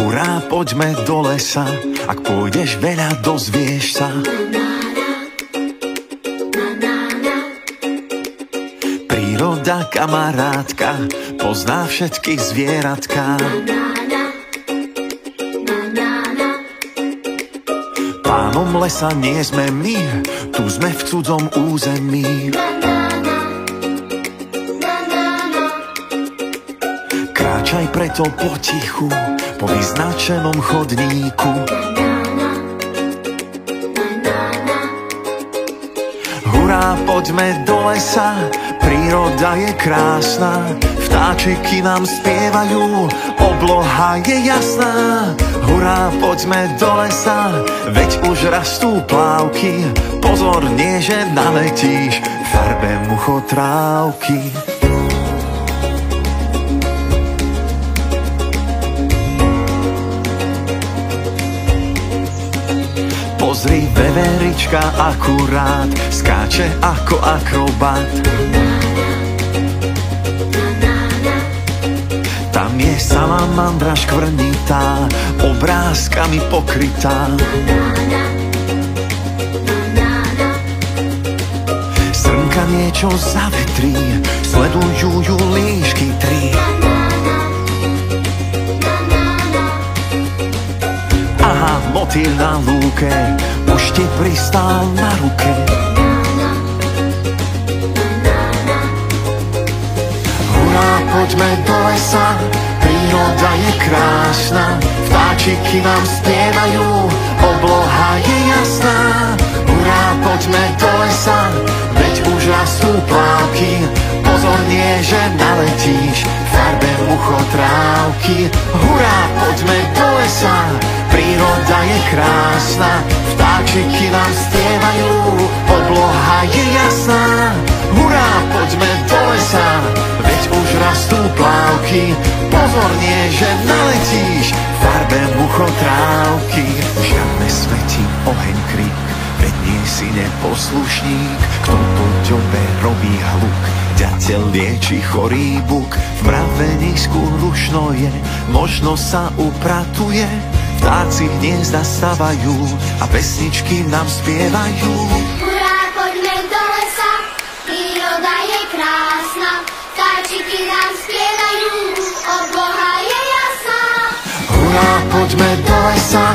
Hurá, poďme do lesa, ak pôjdeš veľa, dozvieš sa. Príroda, kamarátka, pozná všetky zvieratka. Pánom lesa nie sme my, tu sme v cudzom území. Kráčaj preto potichu, po vyznačenom chodníku. Hurá, poďme do lesa, príroda je krásna. Vtáčiky nám spievajú, obloha je jasná. Hurá, poďme do lesa, veď už rastú plávky. Pozor, nie že naletíš v farbe muchotrávky. Pozri, veverička akurát skáče ako akrobat. Tam je salamandra škvrnitá, obrázkami pokrytá. Srnka niečo zavetrí, sledujú ju líšky tri. Aha, motýl na lúke, už ti pristál na ruke. Hurá, poďme do lesa, príroda je krásna. Vtáčiky nám spievajú, obloha je jasná. Hurá, poďme do lesa, veď už rastú plávky. Pozor, nie že naletíš v farbe muchotrávky. Hurá, poďme do lesa, príroda je krásna. Vtáčiky nám spievajú, obloha je jasná. Hurá, poďme do lesa, veď už rastú plávky. Pozor, nie že naletíš v farbe muchotrávky. Žiadne svetí, oheň, krik, veď nie si neposlušník. Kto po ďobe robí hluk, ďateľ lieči chorý buk. V mravenisku rušno je, možno sa upratuje. Vtáci hniezda stavajú a pesničky nám spievajú. Hurá, poďme do lesa, príroda je krásna. Vtáčiky nám spievajú, obloha je jasná. Hurá, poďme do lesa,